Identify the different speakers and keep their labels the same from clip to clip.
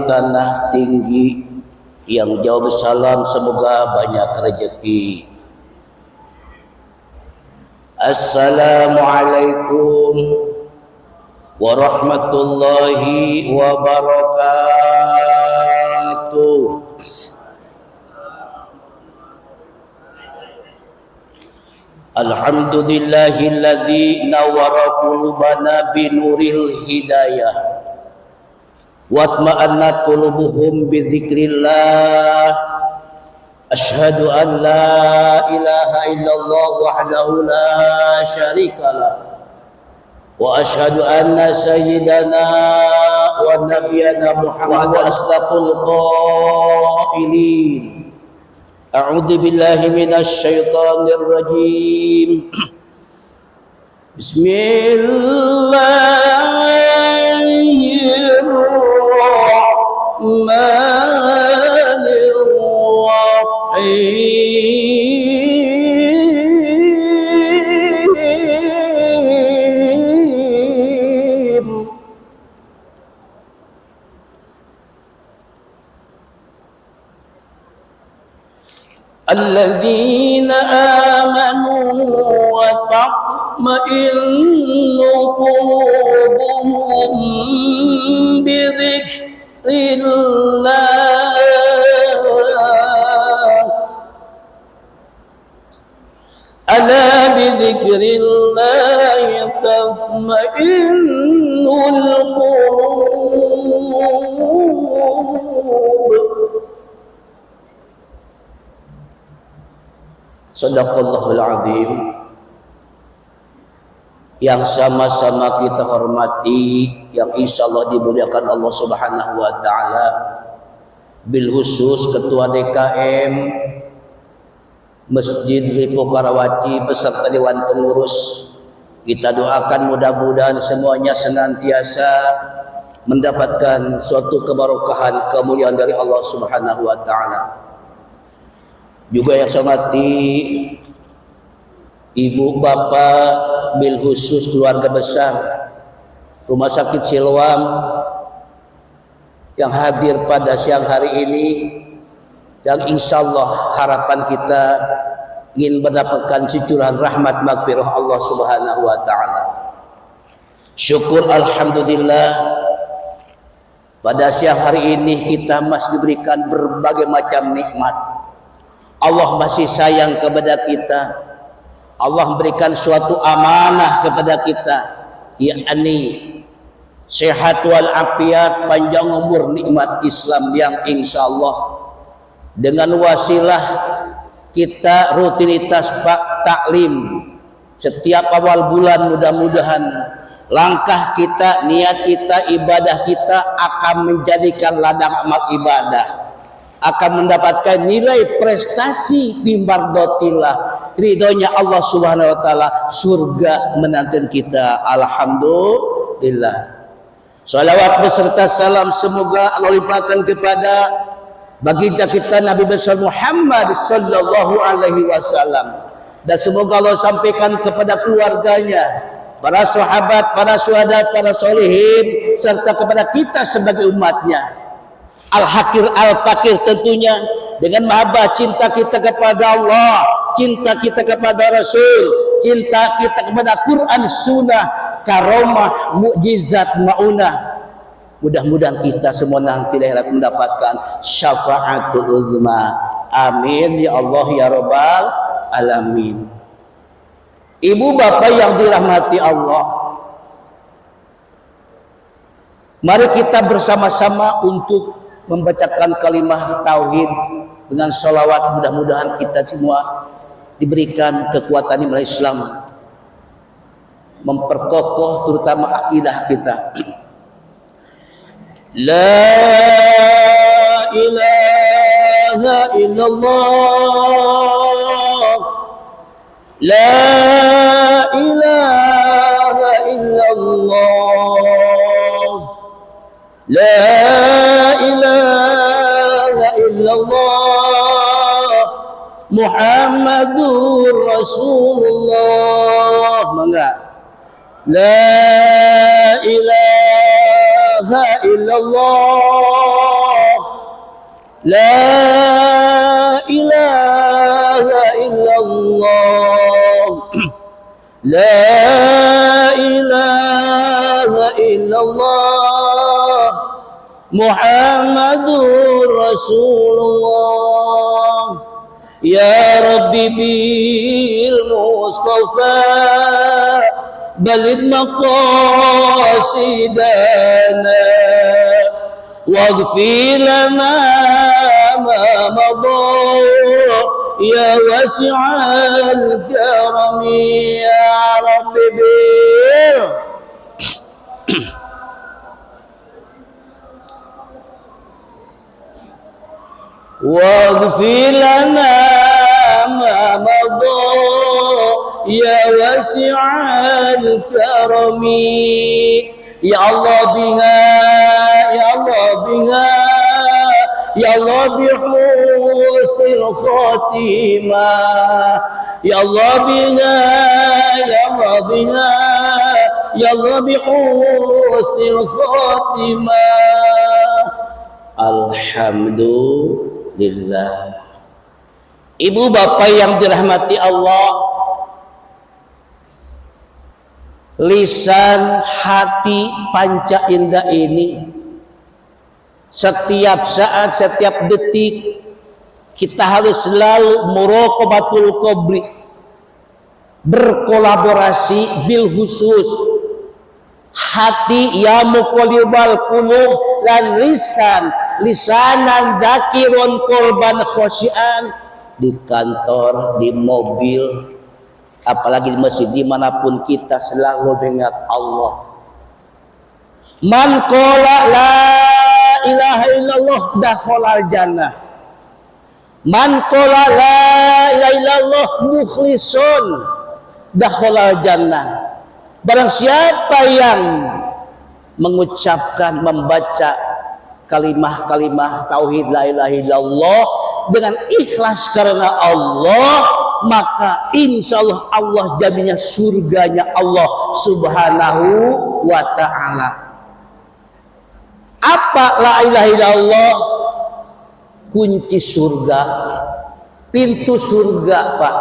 Speaker 1: tanah tinggi yang jauh bersalam, semoga banyak rezeki. Assalamualaikum warahmatullahi wabarakatuh. Alhamdulillahilladzi nawwara qulubana binuril hidayah watma'annat qulubuhum bidzikrillah. Asyhadu an la ilaha illallah wahdahu la syarikalah wa asyhadu anna sayyidana wa nabiyyana Muhammad asdaqul qailin. A'udzu billahi minasy syaithanir rajim. Bismillahirrahmanirrahim. Alladzina amanu wa tatma'innu qulubuhum bi dzikrillah. Ala bi dzikrillah tatma'innul qulub. Shadaqallahul azim. Yang sama-sama kita hormati, yang insyaallah dimuliakan Allah Subhanahu wa taala, bil khusus Ketua DKM Masjid Lipo Karawaci beserta Dewan Pengurus. Kita doakan mudah-mudahan semuanya senantiasa mendapatkan suatu keberkahan, kemuliaan dari Allah Subhanahu wa taala. Juga yang saya hormati ibu bapak, bil khusus keluarga besar Rumah Sakit Siloam yang hadir pada siang hari ini, dan insyaallah harapan kita ingin mendapatkan cucuran rahmat maghfirah Allah Subhanahu wa taala. Syukur alhamdulillah pada siang hari ini kita masih diberikan berbagai macam nikmat. Allah masih sayang kepada kita. Allah memberikan suatu amanah kepada kita, yakni sehat wal afiat, panjang umur, nikmat Islam yang insyaallah dengan wasilah kita rutinitas taklim setiap awal bulan, mudah-mudahan langkah kita, niat kita, ibadah kita akan menjadikan ladang amal ibadah, akan mendapatkan nilai prestasi bimbardotillah, ridhonya Allah Subhanahu wa taala, surga menanti kita. Alhamdulillah. Salawat beserta salam semoga Allah limpahkan kepada baginda kita Nabi besar Muhammad sallallahu alaihi wasallam, dan semoga Allah sampaikan kepada keluarganya, para sahabat, para syuhada, para solihin, serta kepada kita sebagai umatnya. Al-Hakir Al-Fakir tentunya, dengan mahabbah cinta kita kepada Allah, cinta kita kepada Rasul, cinta kita kepada Quran, Sunnah, karomah, mukjizat, maunah. Mudah-mudahan kita semua nanti akhirat mendapatkan syafaatul uzma. Amin ya Allah ya Rabbal alamin. Ibu bapak yang dirahmati Allah, mari kita bersama-sama untuk membacakan kalimah tauhid dengan sholawat. Mudah-mudahan kita semua diberikan kekuatan iman Islam, memperkokoh terutama akidah kita. La ilaha illallah, la ilaha illallah, la ilaha illallah, Muhammadur Rasulullah. Mangga. La ilaha illallah, La ilaha illallah. La ilaha illallah. Muhammadur Rasulullah. Ya Rabbi bil Mustafa balid maqasidana waghfir lana ma madha ya wasi'al karami ya Rabbi bil waghfir lana ma madha ya wasi'al karami ya Allah biha ya Allah biha ya Allah bihusnil khatimah ya Allah biha ya Allah biha ya Allah bihusnil khatimah. Alhamdulillah. Ibu bapak yang dirahmati Allah, lisan hati panca indera ini setiap saat, setiap detik kita harus selalu muraqabatul qabri, berkolaborasi bil khusus hati ya muqallibal qulub dan lisanan dzakirun qurban khosyian, di kantor, di mobil, apalagi di masjid, dimanapun kita selalu mengingat Allah. Man qala la ilaha illallah dakhalal jannah. Man qala la ilaha illallah mukhlisun dakhalal jannah. Barang siapa yang mengucapkan, membaca kalimah-kalimah tauhid la ilaha illallah dengan ikhlas karena Allah, maka insya Allah Allah jaminnya surganya Allah subhanahu wa ta'ala. Apa la ilaha illallah? Kunci surga, pintu surga, Pak.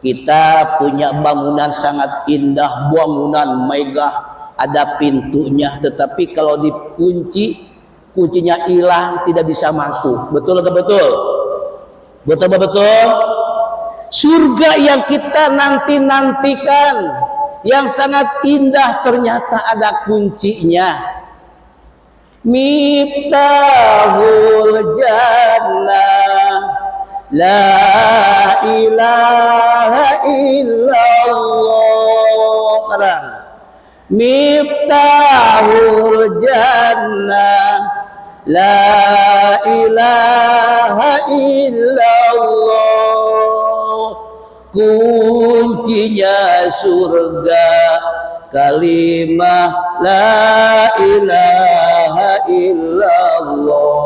Speaker 1: Kita punya bangunan sangat indah, bangunan megah, ada pintunya, tetapi kalau dikunci, kuncinya hilang, tidak bisa masuk. Betul atau betul? Betul betul. Surga yang kita nantikan, yang sangat indah, ternyata ada kuncinya. Miftahul jannah la ilaha illallah. Kadang Miftahul jannah la ilaha illallah. Kuncinya surga kalimah la ilaha illallah.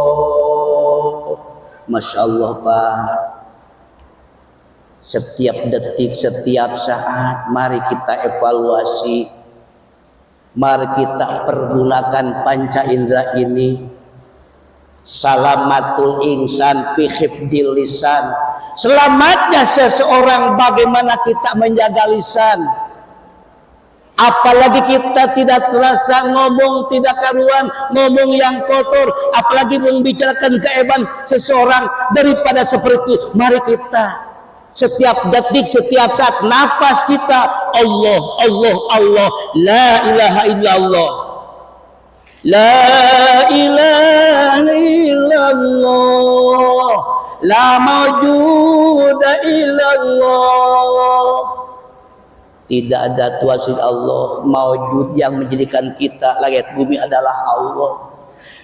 Speaker 1: Masya Allah, Pak. Setiap detik, setiap saat, mari kita evaluasi, mari kita pergunakan panca indera ini. Salamatul insan fi hifdzil lisan. Selamatnya seseorang bagaimana kita menjaga lisan. Apalagi kita tidak terasa ngomong tidak karuan, ngomong yang kotor, apalagi membicarakan keaiban seseorang, daripada seperti itu. Mari kita setiap detik, setiap saat, nafas kita Allah, Allah, Allah, la ilaha illallah, la ilaha illallah, la mawjuda illallah. Tidak ada Tuhan selain Allah, mawjud yang menjadikan kita langit bumi adalah Allah.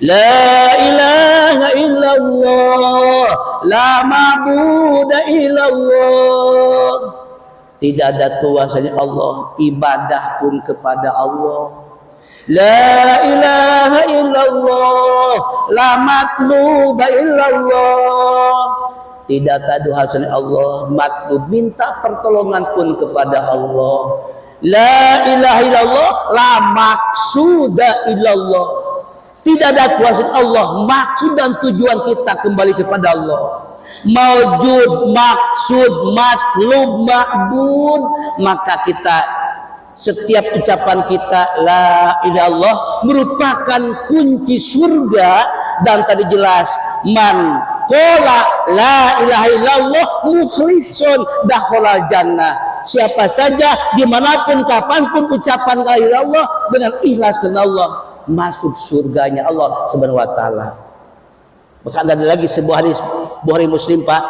Speaker 1: La ilaha illallah, la ma'buda illallah. Tidak ada Tuhan selain Allah, ibadah pun kepada Allah. La ilaha illallah, la matluba illallah. Tidak ada Tuhan selain Allah, matlub minta pertolongan pun kepada Allah. La ilaha illallah, la maksuda illallah. Tidak ada kuasa Allah. Maksud dan tujuan kita kembali kepada Allah. Maujud, maksud, matlub, ma'bud. Maka kita, setiap ucapan kita la ilaha illallah merupakan kunci surga. Dan tadi jelas, man qala la ilaha illallah mukhlisun dakhala jannah. Siapa saja dimanapun kapanpun ucapan la ilaha illallah dengan ikhlas karena Allah, masuk surganya Allah Subhanahu wa taala. Maka ada lagi sebuah hadis Bukhari Muslim, Pak.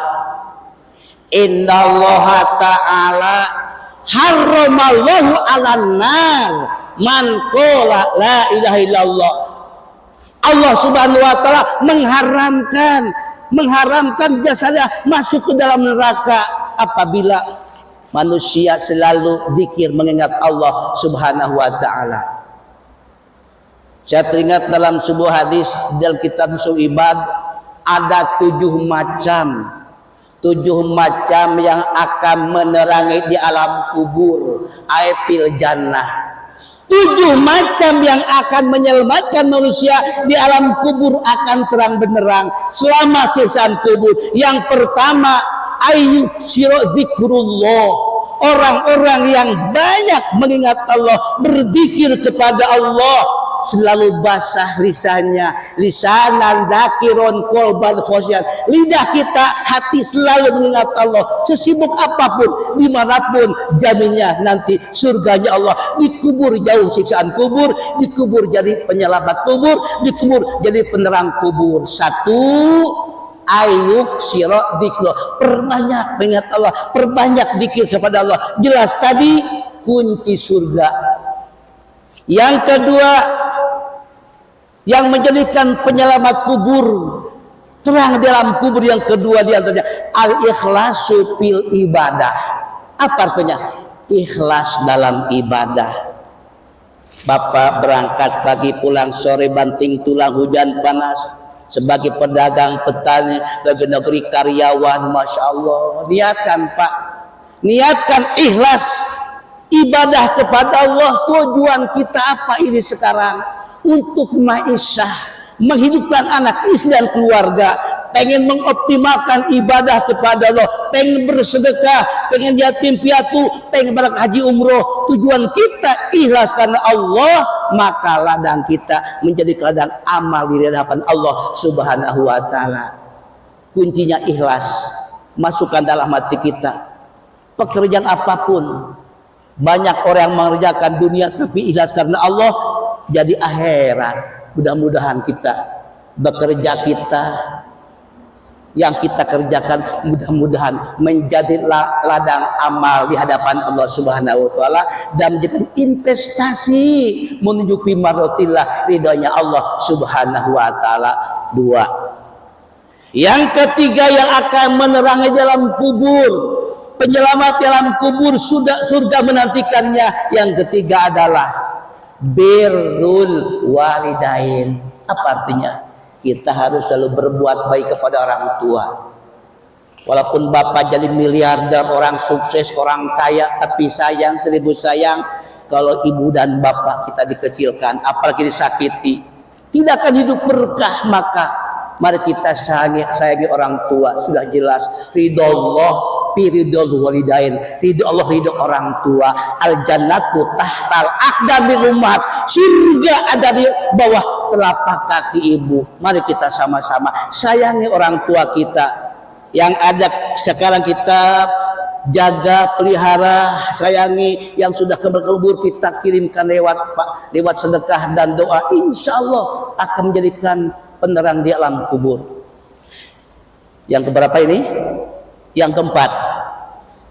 Speaker 1: Innallaha ta'ala harramallahu 'alan nar man qala la ilaha illallah. Allah Subhanahu wa taala mengharamkan jasanya masuk ke dalam neraka apabila manusia selalu zikir mengingat Allah Subhanahu wa taala. Saya teringat dalam sebuah hadis dalam kitab Ushul Ibad, ada 7 macam yang akan menerangi di alam kubur, aipil jannah. 7 macam yang akan menyelamatkan manusia di alam kubur akan terang benderang selama siksaan kubur. Yang pertama, ayyuksiru zikrullah, orang-orang yang banyak mengingat Allah, berzikir kepada Allah, selalu basah lisannya, lisanan zakiron qalban khosyan, lidah kita, hati selalu mengingat Allah sesibuk apapun, dimanapun, jaminnya nanti surganya Allah. Dikubur jauh siksaan kubur, dikubur jadi penyelamat kubur, dikubur jadi penerang kubur. 1, ayuk sirok diklo, perbanyak mengingat Allah, perbanyak zikir kepada Allah. Jelas tadi kunci surga. Yang kedua, yang menjadikan penyelamat kubur, terang dalam kubur, yang kedua diantaranya al-ikhlasu fil ibadah. Apa artinya? Ikhlas dalam ibadah. Bapak berangkat pagi, pulang sore, banting tulang, hujan panas, sebagai pedagang, petani, bagi negeri karyawan, Masya Allah. Niatkan, Pak, niatkan ikhlas ibadah kepada Allah. Tujuan kita apa ini sekarang? Untuk ma'isyah, menghidupkan anak, istri dan keluarga, pengen mengoptimalkan ibadah kepada Allah, pengen bersedekah, pengen yatim piatu, pengen berangkat haji umroh. Tujuan kita ikhlas karena Allah, maka ladang kita menjadi ladang amal di hadapan Allah Subhanahu wa taala. Kuncinya ikhlas, masukkan dalam hati kita. Pekerjaan apapun, banyak orang yang mengerjakan dunia tapi ikhlas karena Allah, jadi akhirat. Mudah-mudahan kita bekerja, kita yang kita kerjakan, mudah-mudahan menjadi ladang amal di hadapan Allah Subhanahu wa taala dan menjadi investasi menuju marhatillah, ridhonya Allah Subhanahu wa taala. 2. Yang ketiga yang akan menerangi dalam kubur, penyelamat dalam kubur, surga menantikannya. Yang ketiga adalah birrul walidain. Apa artinya? Kita harus selalu berbuat baik kepada orang tua. Walaupun bapak jadi miliarder, orang sukses, orang kaya, tapi sayang, 1000 sayang kalau ibu dan bapak kita dikecilkan, apalagi disakiti, tidak akan hidup berkah. Maka mari kita sayangi orang tua. Sudah jelas ridho Allah, ridho walidain, ridho Allah, ridho orang tua. Al jannatu tahtal aqdamil ummahat, surga ada di bawah telapak kaki ibu. Mari kita sama-sama sayangi orang tua kita. Yang ada sekarang kita jaga, pelihara, sayangi. Yang sudah kubur kita kirimkan lewat sedekah dan doa. Insya Allah akan menjadikan penerang di alam kubur. Yang keberapa ini? Yang keempat.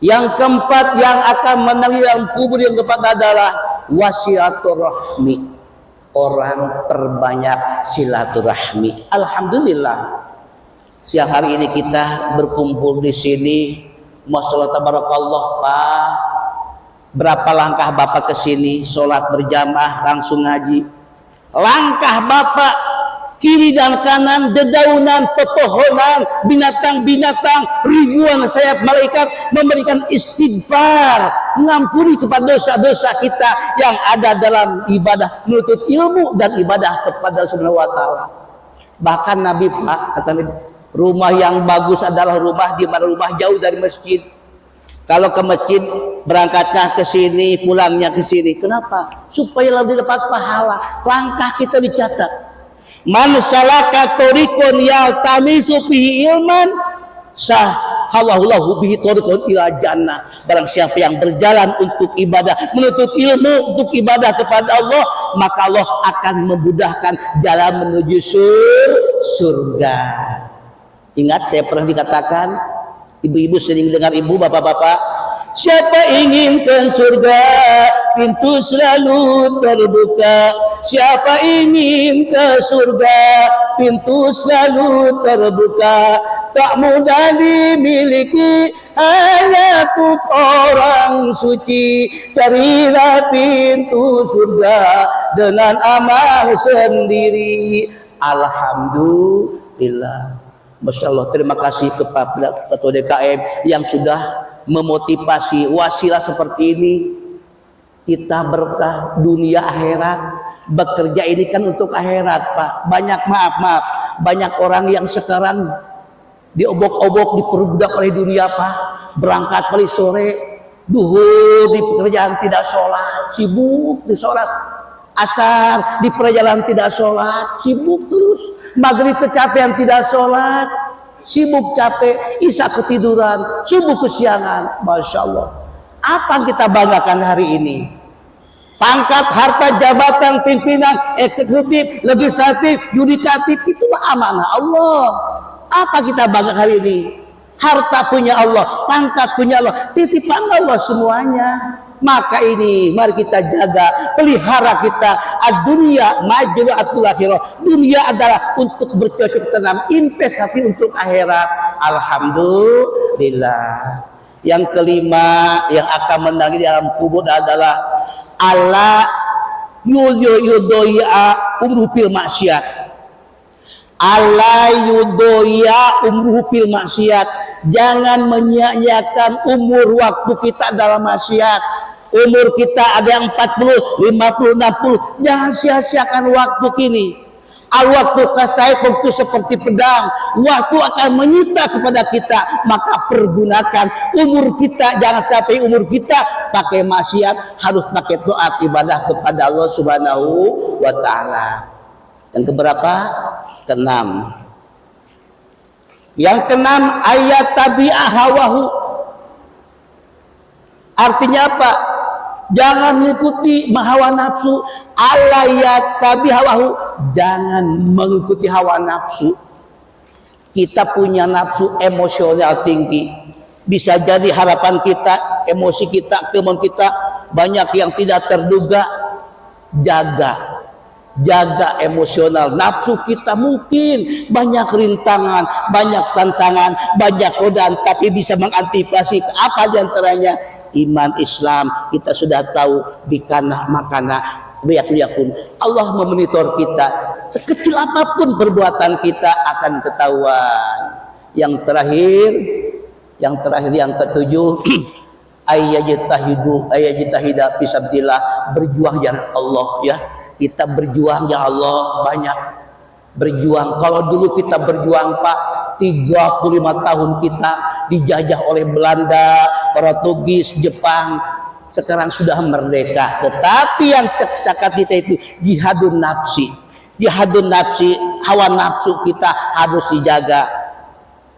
Speaker 1: Yang keempat yang akan menerangi dalam kubur, yang keempat adalah wasilaturahmi. Orang perbanyak silaturahmi. Alhamdulillah, siang hari ini kita berkumpul di sini. Masya tabarakallah, Pak. Berapa langkah Bapak ke sini, sholat berjamaah, langsung ngaji. Langkah Bapak kiri dan kanan, dedaunan, pepohonan, binatang-binatang, ribuan sayap malaikat memberikan istighfar, mengampuni kepada dosa-dosa kita yang ada dalam ibadah menuntut ilmu dan ibadah kepada Subhanahu wa taala. Bahkan Nabi Pak kata Nabi, rumah yang bagus adalah rumah di mana rumah jauh dari masjid. Kalau ke masjid berangkatnya ke sini, pulangnya ke sini. Kenapa? Supaya lebih dapat pahala. Langkah kita dicatat. Man salaka tariqan yaltamisu fihi ilman sahalallahu lahu bihi tariqan ila jannah. Barang siapa yang berjalan untuk ibadah, menuntut ilmu untuk ibadah kepada Allah, maka Allah akan memudahkan jalan menuju surga. Ingat, saya pernah dikatakan, ibu-ibu sering dengar ibu, bapak-bapak, siapa inginkan surga, pintu selalu terbuka. Siapa ingin ke surga, pintu selalu terbuka. Tak mudah dimiliki, hanya untuk orang suci. Carilah pintu surga dengan amal sendiri. Alhamdulillah. Masya Allah, terima kasih kepada Ketua DKM yang sudah memotivasi wasilah seperti ini. Kita berkah dunia akhirat. Bekerja ini kan untuk akhirat, Pak. Banyak banyak orang yang sekarang diobok-obok, diperbudak oleh dunia, Pak. Berangkat paling sore, duhur di pekerjaan tidak sholat, sibuk di sholat. Asar di perjalanan tidak sholat, sibuk terus. Maghrib kecapean tidak sholat, sibuk capek. Isya ketiduran, subuh kesiangan. Masya Allah. Apa yang kita banggakan hari ini? Pangkat, harta, jabatan, pimpinan, eksekutif, legislatif, yudikatif, itulah amanah Allah. Apa kita banggakan hari ini? Harta punya Allah, pangkat punya Allah, titipan Allah semuanya. Maka ini mari kita jaga, pelihara kita. Ad-dunya majru'atul akhirah. Dunia adalah untuk bercocok tanam, investasi untuk akhirat. Alhamdulillah. Yang kelima yang akan menangis di alam kubur adalah Allah yudoya umruh fil maksiat. Allah yudoya umruh fil maksiat. Jangan menyia-nyiakan umur waktu kita dalam maksiat. Umur kita ada yang 40, 50, 60. Jangan sia-siakan waktu kini. Al-waktu kasayf, waktu seperti pedang. Waktu akan menyita kepada kita. Maka pergunakan umur kita. Jangan sampai umur kita pakai maksiat. Harus pakai taat ibadah kepada Allah Subhanahu wa ta'ala. Yang keberapa? Keenam. Yang keenam, ayat tabi'ah hawahu. Artinya apa? Jangan mengikuti hawa nafsu. Alayat tabi hawahu. Jangan mengikuti hawa nafsu. Kita punya nafsu emosional tinggi. Bisa jadi harapan kita, emosi kita, kemauan kita banyak yang tidak terduga. Jaga emosional. Nafsu kita mungkin banyak rintangan, banyak tantangan, banyak godaan, tapi bisa mengantisipasi apa diantaranya? Iman Islam. Kita sudah tahu bikana makana yakun. Allah memonitor kita. Sekecil apapun perbuatan kita akan ketahuan. Yang terakhir yang ketujuh, ayyajtahidu fisabilillah, berjuang ya Allah ya. Kita berjuang ya Allah, banyak berjuang. Kalau dulu kita berjuang Pak, 35 tahun kita dijajah oleh Belanda, Portugis, Jepang. Sekarang sudah merdeka. Tetapi yang sekat kita itu jihadun nafsi. Jihadun nafsi, hawa nafsu kita harus dijaga.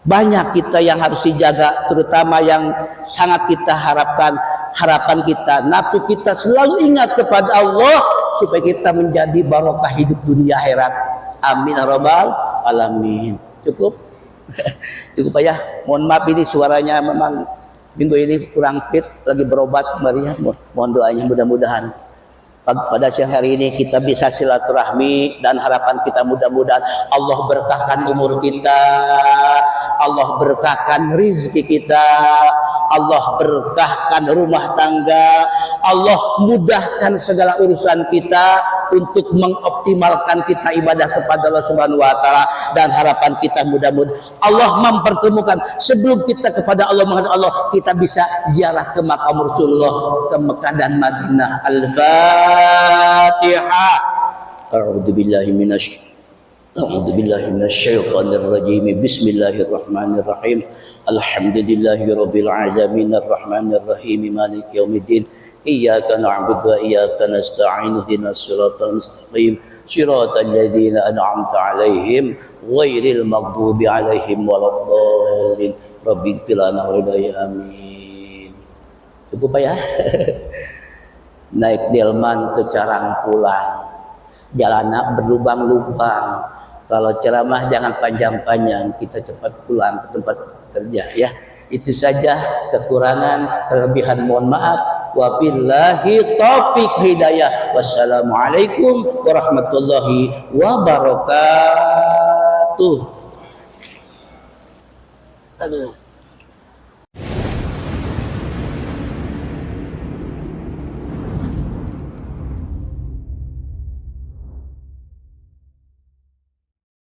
Speaker 1: Banyak kita yang harus dijaga, terutama yang sangat kita harapkan. Harapan kita, nafsu kita selalu ingat kepada Allah supaya kita menjadi barokah hidup dunia akhirat. Amin ya rabbal alamin. Cukup? Cukup ya. Mohon maaf ini suaranya memang minggu ini kurang fit, lagi berobat kemarin. Mohon doanya mudah-mudahan pada siang hari ini kita bisa silaturahmi, dan harapan kita mudah-mudahan Allah berkahkan umur kita, Allah berkahkan rizki kita, Allah berkahkan rumah tangga, Allah mudahkan segala urusan kita untuk mengoptimalkan kita ibadah kepada Allah Subhanahu wa taala. Dan harapan kita mudah-mudahan Allah mempertemukan sebelum kita kepada Allah menghadap Allah, kita bisa ziarah ke makam Rasulullah, ke Mekah dan Madinah. Al-Fatihah. A'udzu billahi minasyaitonir rajim. Bismillahirrahmanirrahim. Alhamdulillahirabbil alamin arrahmanir rahim maliki yaumiddin. Iyyaka na'budu wa iyyaka nasta'in ihdinas siratal mustaqim siratal ladzina an'amta 'alaihim ghairil maghdubi 'alaihim waladdallin. Rabbighfir lana wa amin. Cukup ya. Naik delman ke Carang pulang. Jalannya berlubang-lubang. Kalau ceramah jangan panjang-panjang, kita cepat pulang ke tempat kerja ya. Itu saja, kekurangan, kelebihan mohon maaf. Wabillahi taufiq hidayah. Wassalamualaikum warahmatullahi wabarakatuh. Aduh.